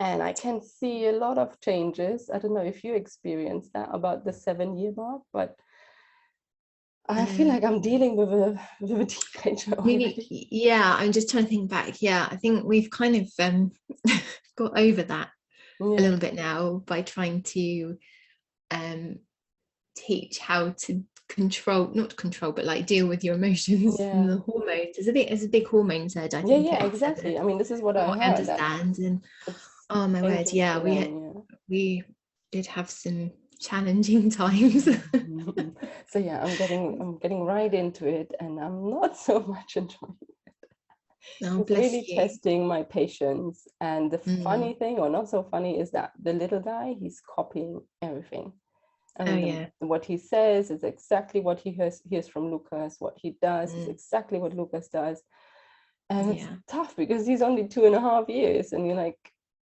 And I can see a lot of changes. I don't know if you experienced that about the 7-year mark, but I feel like I'm dealing with a teenager already. Yeah, I'm just trying to think back. Yeah, I think we've kind of got over that a little bit now by trying to teach how to not control, but like deal with your emotions and the hormones. There's a big hormone surge, I think. Yeah, exactly. I mean, this is what I heard. Understand. And oh my word, yeah, we did have some challenging times. So yeah, I'm getting right into it, and I'm not so much enjoying it. It's really testing my patience. And the funny thing, or not so funny, is that the little guy, he's copying everything. I mean, what he says is exactly what he hears from Lucas. What he does is exactly what Lucas does. And it's tough because he's only 2.5 years, and you're like,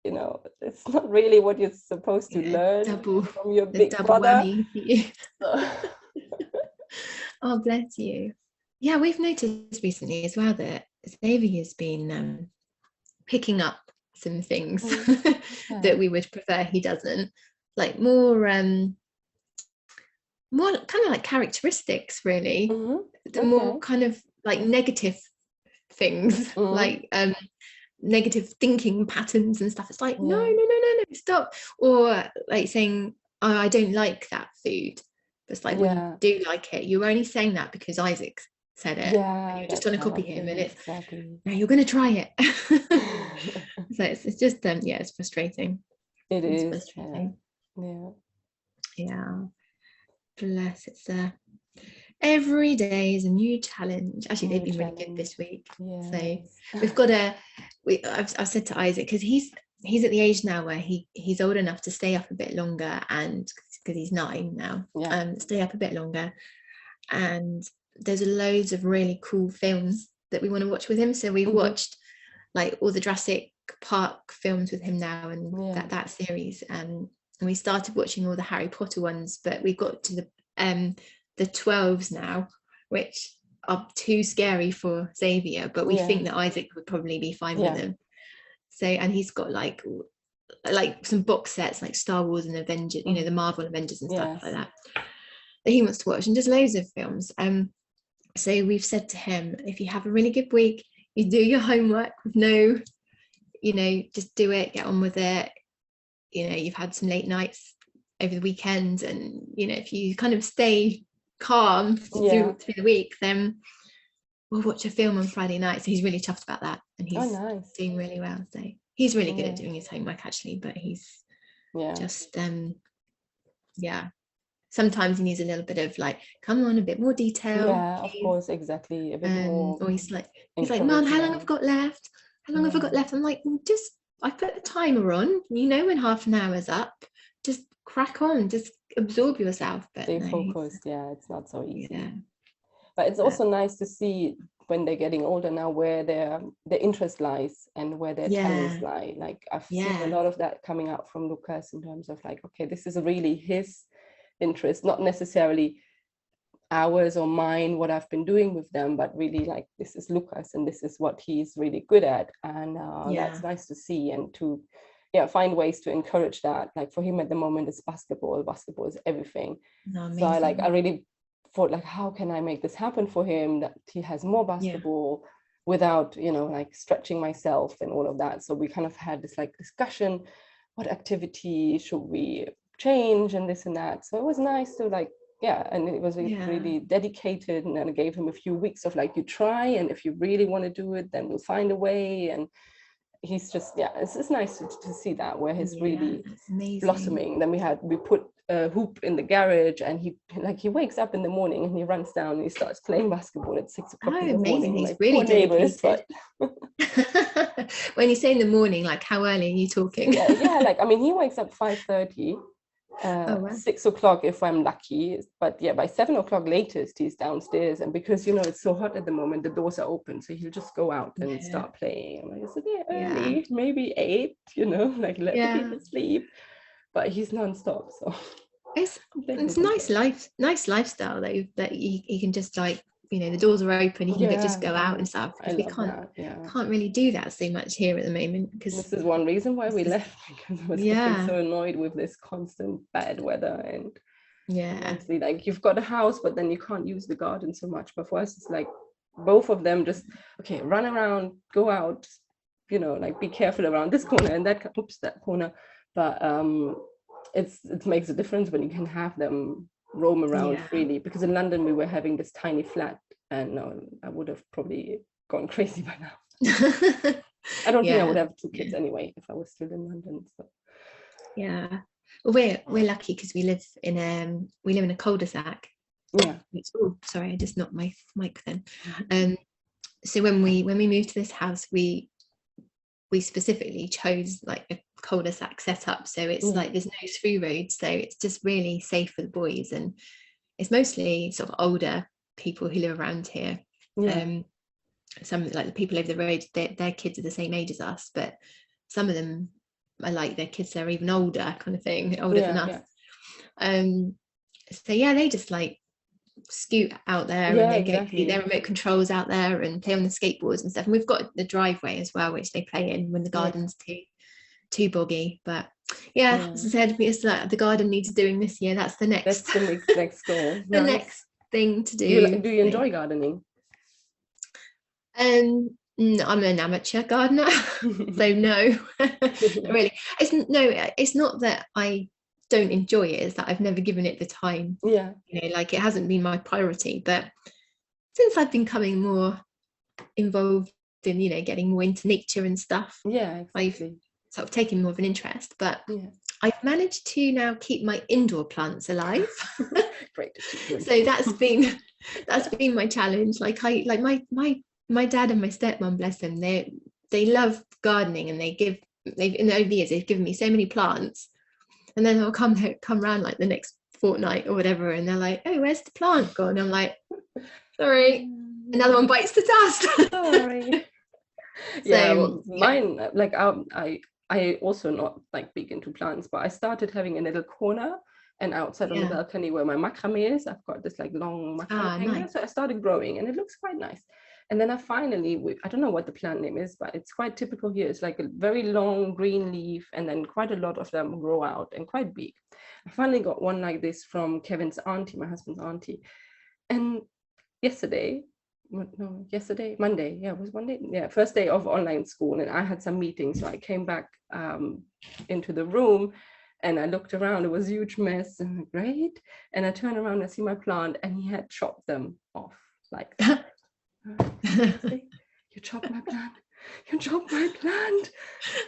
you know, it's not really what you're supposed to learn from your big brother. Oh, bless you. Yeah, we've noticed recently as well that Xavier has been picking up some things that we would prefer he doesn't, like more kind of like characteristics, really. The more kind of like negative things, like negative thinking patterns and stuff. It's like, no, stop. Or like saying, oh, I don't like that food. But it's like, well, you do like it. You're only saying that because Isaac said it. And you're just trying to copy him, and it's no, you're going to try it. So it's just it's frustrating. It's frustrating. Yeah. Bless. It's every day is a new challenge. Actually, they've been really good this week. So we've got I've said to Isaac, because he's at the age now where he's old enough to stay up a bit longer, and because he's 9 now, stay up a bit longer. And there's loads of really cool films that we want to watch with him. So we've watched like all the Jurassic Park films with him now, and that series. And we started watching all the Harry Potter ones, but we got to the 12s now, which are too scary for Xavier, but we think that Isaac would probably be fine with them. So, and he's got like some box sets like Star Wars and Avengers, you know, the Marvel Avengers and stuff like that he wants to watch, and just loads of films. So we've said to him, if you have a really good week, you do your homework with no, you know, just do it, get on with it. You know, you've had some late nights over the weekend, and you know, if you kind of stay calm through the week, then we'll watch a film on Friday night. So he's really chuffed about that, and he's doing really well. So he's really good at doing his homework, actually, but he's just sometimes he needs a little bit of like, come on, a bit more detail. Of course, exactly. A bit more. Or he's like, Mom, how long have I got left? How long have I got left? I'm like, I put the timer on. You know, when half an hour is up, just crack on, just absorb yourself. But stay focused. It's not so easy. But it's also nice to see when they're getting older now where their interest lies and where their talents lie. Like I've seen a lot of that coming out from Lucas in terms of like, okay, this is really his interest, not necessarily ours or mine, what I've been doing with them, but really like, this is Lucas and this is what he's really good at. And that's nice to see, and to find ways to encourage that. Like for him at the moment, it's basketball is everything. So I really thought, like, how can I make this happen for him, that he has more basketball without, you know, like stretching myself and all of that. So we kind of had this like discussion, what activity should we change and this and that. So it was nice to like, and it was really dedicated, and then I gave him a few weeks of like, you try, and if you really want to do it, then we'll find a way. And he's just it's nice to see that, where he's really blossoming. Then we put a hoop in the garage, and he wakes up in the morning and he runs down and he starts playing basketball at 6 o'clock in the morning. He's like, really neighbors, but when you say in the morning, like how early are you talking? Like, I mean, he wakes up 5:30, 6 o'clock if I'm lucky, but by 7 o'clock latest he's downstairs. And because, you know, it's so hot at the moment, the doors are open, so he'll just go out and start playing. I'm like, it's a bit early, maybe 8, you know, like let the people sleep, but he's non-stop. So it's nice lifestyle that he can just like the doors are open, you can just go out and stuff, because we can't really do that so much here at the moment, because this is one reason why we left, because I was getting so annoyed with this constant bad weather, and honestly, like, you've got a house but then you can't use the garden so much. But for us, it's like both of them just run around, go out, like, be careful around this corner and that corner. But it makes a difference when you can have them roam around freely, because in London we were having this tiny flat, and I would have probably gone crazy by now. I don't think I would have 2 kids anyway if I was still in London. So well, we're lucky because we live in a cul-de-sac. Sorry, I just knocked my mic then. So when we moved to this house, we specifically chose like a cul-de-sac setup, so it's like there's no through roads, so it's just really safe for the boys, and it's mostly sort of older people who live around here. Some, like the people over the road, their kids are the same age as us, but some of them are like their kids are even older, kind of thing, older than us. So they just like scoot out there, and they get their remote controls out there and play on the skateboards and stuff. And we've got the driveway as well, which they play in when the garden's too boggy. But as I said, it's like the garden needs doing this year. That's the next goal. The next thing to do. Do you enjoy gardening? I'm an amateur gardener, so no, not really. It's not that I don't enjoy it, it's that I've never given it the time. Like, it hasn't been my priority. But since I've been becoming more involved in getting more into nature and stuff, I've sort of taken more of an interest. But I've managed to now keep my indoor plants alive. Great. So that's been my challenge. Like, my dad and my stepmom, bless them, they love gardening, and over the years they've given me so many plants, and then they'll come around like the next fortnight or whatever, and they're like, oh, where's the plant gone? I'm like, sorry, another one bites the dust. Sorry. Mine, like, I also not like big into plants, but I started having a little corner, and outside on the balcony where my macrame is, I've got this like long macrame hanger. So I started growing, and it looks quite nice. And then I don't know what the plant name is, but it's quite typical here. It's like a very long green leaf, and then quite a lot of them grow out and quite big. I finally got one like this from Kevin's auntie, my husband's auntie. And Monday, it was Monday, first day of online school, and I had some meetings, so I came back into the room, and I looked around. It was a huge mess, and great. And I turned around and see my plant, and he had chopped them off like that. You chopped my plant.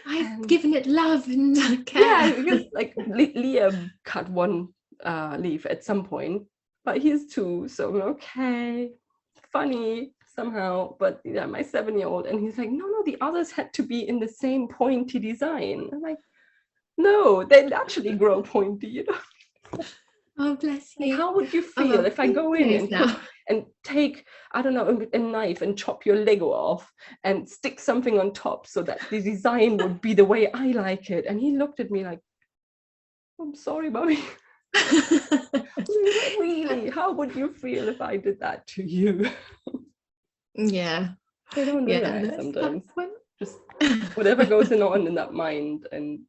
I've given it love and care. Because like Liam cut one leaf at some point, but he's 2, so okay, funny somehow. But my 7-year-old, and he's like, no, the others had to be in the same pointy design. I'm like, no, they actually grow pointy, Oh, bless you. How would you feel if I go in and take, I don't know, a knife and chop your Lego off and stick something on top so that the design would be the way I like it? And he looked at me like, I'm sorry, mommy. Really? How would you feel if I did that to you? Yeah. They don't realize sometimes. Just whatever goes on in that mind. And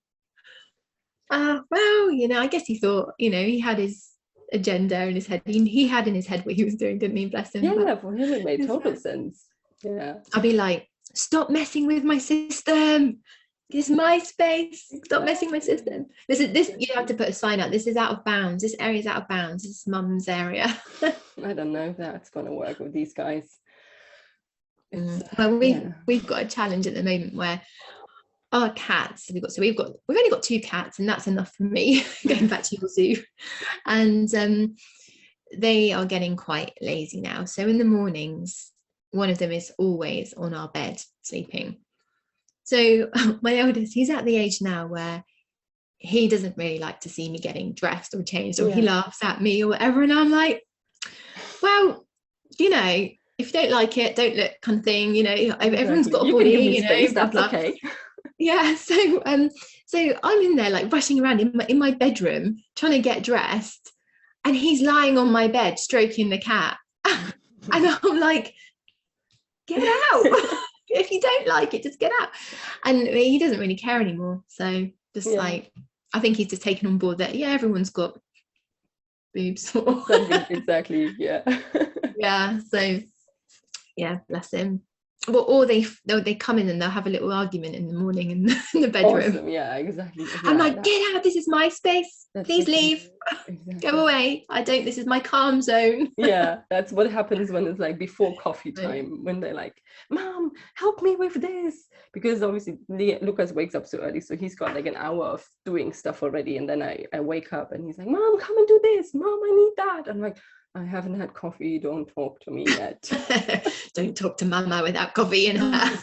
well, I guess he thought, he had his agenda in his head. He had in his head what he was doing, didn't he? Bless him. For him it made total sense. I'll be like, stop messing with my system. It's my space. Stop messing with my system. This you have to put a sign out. This is out of bounds. This area is out of bounds. This is mum's area. I don't know if that's going to work with these guys. Well, we've got a challenge at the moment where our cats, we've only got 2 cats, and that's enough for me. Going back to your zoo, and they are getting quite lazy now. So in the mornings, one of them is always on our bed sleeping. So my eldest, he's at the age now where he doesn't really like to see me getting dressed or changed, or he laughs at me or whatever, and I'm like, well, if you don't like it, don't look, kind of thing. Everyone's got a body, that's okay. Yeah, so I'm in there like rushing around in my bedroom trying to get dressed, and he's lying on my bed stroking the cat. And I'm like, get out. If you don't like it, just get out. And he doesn't really care anymore. So just like, I think he's just taken on board that, everyone's got boobs. Exactly. Yeah. Yeah. So yeah, bless him. Well, or they come in and they'll have a little argument in the morning in the bedroom. Awesome. Yeah, exactly. I'm like, get out, this is my space. Please leave. Exactly. Go away. This is my calm zone. Yeah, that's what happens when it's like before coffee time, when they're like, Mom, help me with this. Because obviously Lucas wakes up so early, so he's got like an hour of doing stuff already. And then I wake up and he's like, Mom, come and do this. Mom, I need that. I'm like, I haven't had coffee. Don't talk to me yet. Don't talk to Mama without coffee in her.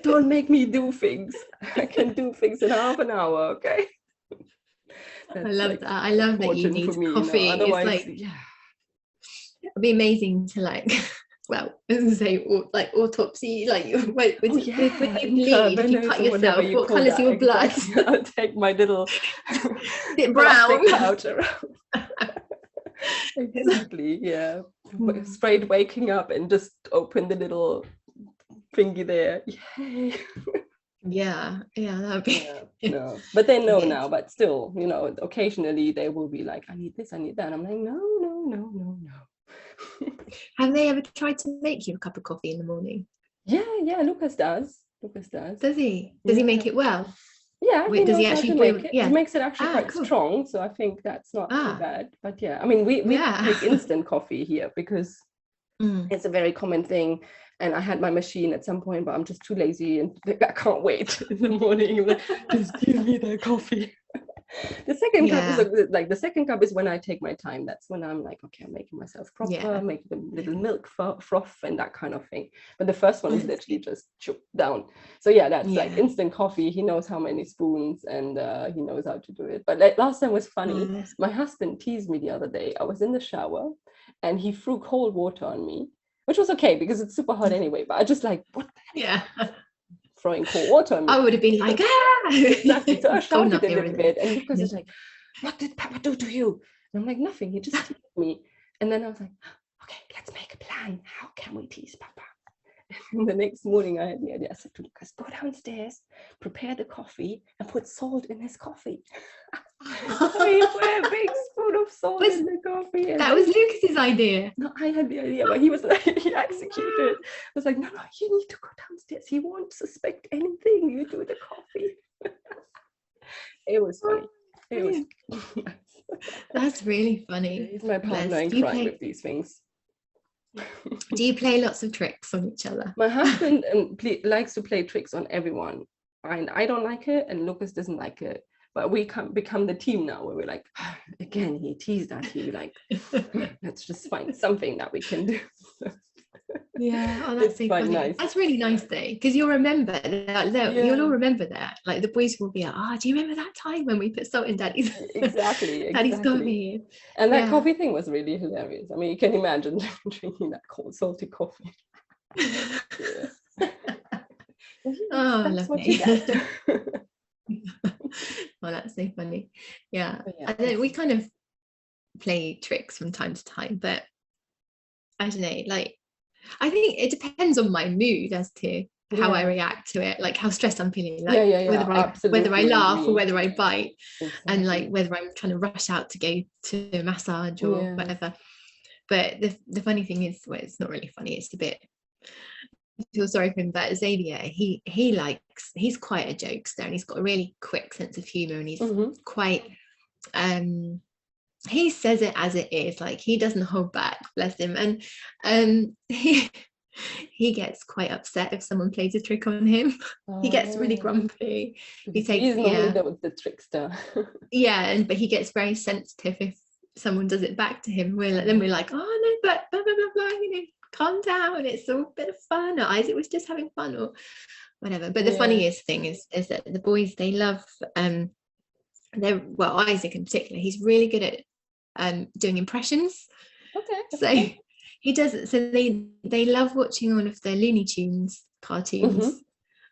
Don't make me do things. I can do things in half an hour, okay? I love that. I love that you need coffee. Otherwise, it's like, it'd be amazing to like, well, say like autopsy, like when you bleed, if you cut yourself, what colour is your blood? I'll take my little brown pouch around. Exactly, yeah. Straight waking up and just open the little thingy there. Yay. Yeah, that'd be no. But they know now, but still, occasionally they will be like, I need this, I need that. I'm like, no. Have they ever tried to make you a cup of coffee in the morning? Yeah, Lucas does. Does he? Does he make it well? Yeah, does he actually make it? Yeah. He makes it actually quite strong, so I think that's not too bad. But yeah, I mean, we take instant coffee here because it's a very common thing. And I had my machine at some point, but I'm just too lazy and I can't wait in the morning. I'm like, just give me the coffee. The second cup is when I take my time. That's when I'm like, okay, I'm making myself proper, make the little milk froth and that kind of thing. But the first one is literally just chopped down. So that's like instant coffee. He knows how many spoons and he knows how to do it. But like, last time was funny. My husband teased me the other day. I was in the shower and he threw cold water on me, which was okay because it's super hot anyway. But I just like, what the heck? Throwing cold water on me. I would have been like, Exactly. So I shouted a little bit, and Lucas is like, what did Papa do to you? And I'm like, nothing. He just teased me. And then I was like, okay, let's make a plan. How can we tease Papa? And the next morning I had the idea. I said to Lucas, go downstairs, prepare the coffee, and put salt in his coffee. So he put a big spoon of salt in the coffee. That was Lucas's idea. No, I had the idea, but he was like, he executed it. I was like, no, you need to go downstairs. He won't suspect anything. You do the coffee. It was funny. It was. That's really funny. He's my partner in crime with these things. Do you play lots of tricks on each other? My husband likes to play tricks on everyone. And I don't like it, and Lucas doesn't like it. But we become the team now where we're like, again, he teased us. He'd be like, let's just find something that we can do. Yeah, that's so funny. Nice. That's really nice though, because you'll remember that. You'll all remember that. Like the boys will be like, do you remember that time when we put salt in Daddy's? Exactly. Daddy's coffee. And that coffee thing was really hilarious. I mean, you can imagine drinking that cold, salty coffee. Oh, lovely. Well, that's so funny. Yeah. And then we kind of play tricks from time to time, but I don't know, like I think it depends on my mood as to how I react to it, like how stressed I'm feeling, like whether I laugh or whether I bite, and like whether I'm trying to rush out to go to a massage or whatever. But the funny thing is, well, it's not really funny, it's a bit, I feel sorry for him, but Xavier, he's quite a jokester, and he's got a really quick sense of humor, and he's quite he says it as it is, like he doesn't hold back, bless him. And he gets quite upset if someone plays a trick on him. He gets really grumpy. He's normally the trickster. But he gets very sensitive if someone does it back to him. We're like, oh no, but blah blah blah blah, calm down, it's a bit of fun, or Isaac was just having fun, or whatever. But the funniest thing is that the boys, they love Isaac in particular, he's really good at doing impressions. So he does it. So they love watching all of the Looney Tunes cartoons,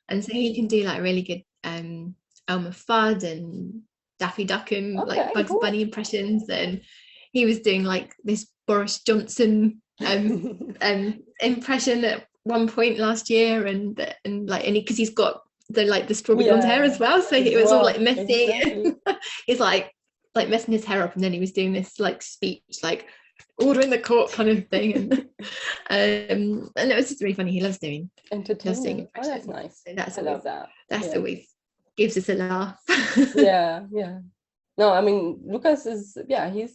and so he can do like really good Elmer Fudd and Daffy Duck and like Bugs Bunny impressions. And he was doing like this Boris Johnson impression at one point last year, and because he's got the strawberry blonde hair as well, so it was all like messy. Exactly. He's like messing his hair up, and then he was doing this like speech, like order in the court kind of thing, and it was just really funny. He loves doing entertainment. Oh, that's nice. So I love that. That's always gives us a laugh. Yeah. No, I mean, Lucas is,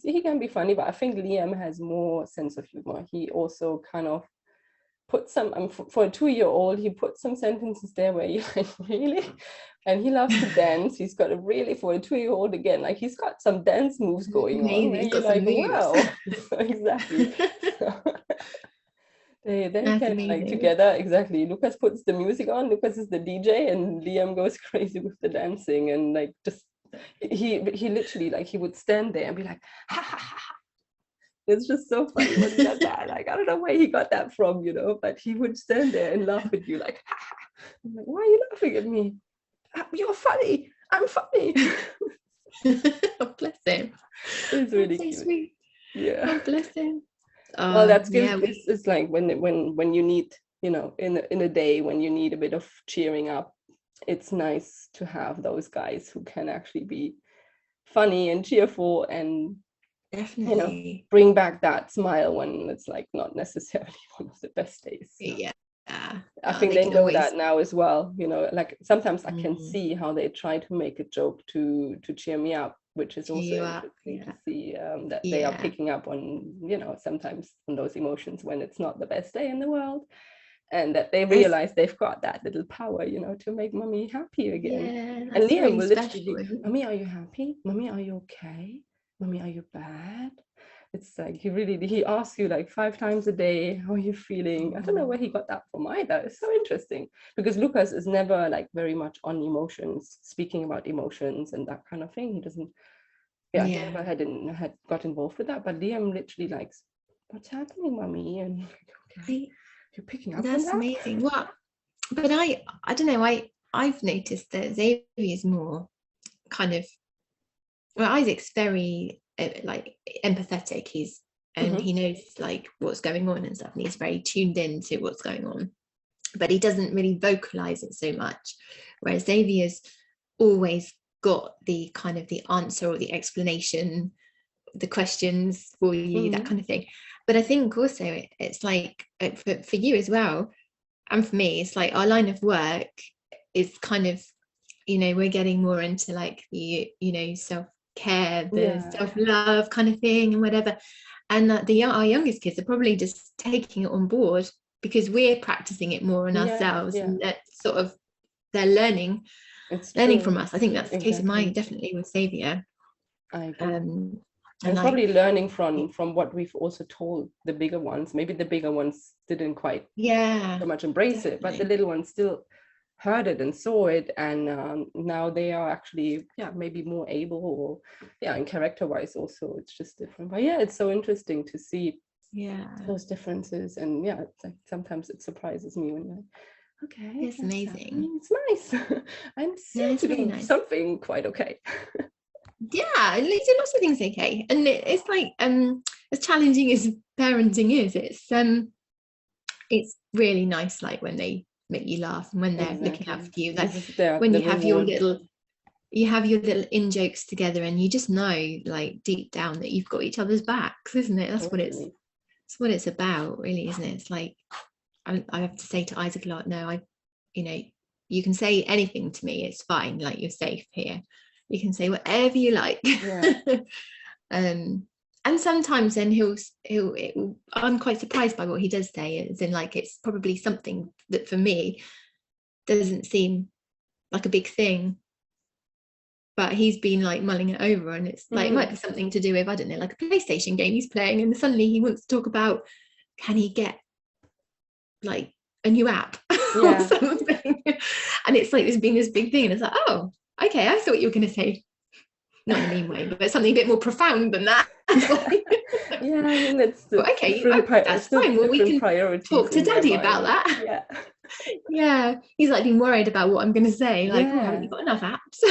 he can be funny, but I think Liam has more sense of humor. He also kind of put some, for a 2-year-old, he put some sentences there where you're like, really? And he loves to dance. He's got for a 2-year-old again, like he's got some dance moves going on. And you're like, wow. Exactly. They can like together. Exactly. Lucas puts the music on. Lucas is the DJ, and Liam goes crazy with the dancing, and like just he literally, like, he would stand there and be like, ha ha ha. It's just so funny when he does that. Like, I don't know where he got that from, but he would stand there and laugh at you like, ha ha. I'm like, why are you laughing at me? You're funny. I'm funny. Oh, bless him. It's really so cute. Sweet. Yeah. Oh, bless him. Well, that's good. It's like when you need, in a day when you need a bit of cheering up, it's nice to have those guys who can actually be funny and cheerful and definitely bring back that smile when it's like not necessarily one of the best days. Yeah. I think they know that now as well. Like sometimes I can see how they try to make a joke to cheer me up, which is also interesting to see that they are picking up on, sometimes on those emotions when it's not the best day in the world. And that they realize they've got that little power, to make mommy happy again. Yeah, and Liam will literally, mommy, are you happy? Mommy, are you okay? Mommy, are you bad? It's like he asks you like 5 times a day, how are you feeling? I don't know where he got that from either. It's so interesting because Lucas is never like very much on emotions, speaking about emotions and that kind of thing. He doesn't, he never had got involved with that. But Liam literally likes, what's happening, mommy? And okay. You're picking up on that? That's amazing. Well, but I don't know, I've noticed that Xavier is more kind of, well, Isaac's very like empathetic. He knows like what's going on and stuff, and he's very tuned in to what's going on, but he doesn't really vocalize it so much, whereas Xavier's always got the kind of the answer or the explanation, the questions for you, that kind of thing. But I think also it's like for you as well, and for me, it's like our line of work is kind of, we're getting more into like the, self-care, the self-love kind of thing and whatever. And our youngest kids are probably just taking it on board because we're practicing it more on ourselves, and that sort of they're learning from us. I think that's the case of mine, definitely with Xavier. I agree. And probably learning from what we've also told the bigger ones. Maybe the bigger ones didn't quite so much embrace it, but the little ones still heard it and saw it, and now they are actually maybe more able, or and character wise also it's just different. But it's so interesting to see those differences, and it's like sometimes it surprises me when you're like, okay, it's amazing, it's nice. I'm seeing to do something quite okay. They do lots of things okay, and it's like as challenging as parenting is, it's really nice, like when they make you laugh and when they're looking after you, like when you have your little in-jokes together, and you just know like deep down that you've got each other's backs, isn't it? That's what it's about, really, isn't it? It's like I have to say to Isaac a lot, no, you can say anything to me, it's fine, like you're safe here, you can say whatever you like. And sometimes then I'm quite surprised by what he does say, as in like it's probably something that for me doesn't seem like a big thing, but he's been like mulling it over, and it's like it might be something to do with, I don't know, like a PlayStation game he's playing, and suddenly he wants to talk about, can he get like a new app or something, and it's like there's been this big thing, and it's like, oh, okay, I thought you were going to say, not in a mean way, but something a bit more profound than that. I mean, that's okay, that's fine. Well, we can talk to Daddy about that. He's like been worried about what I'm going to say, like, oh, haven't you got enough apps?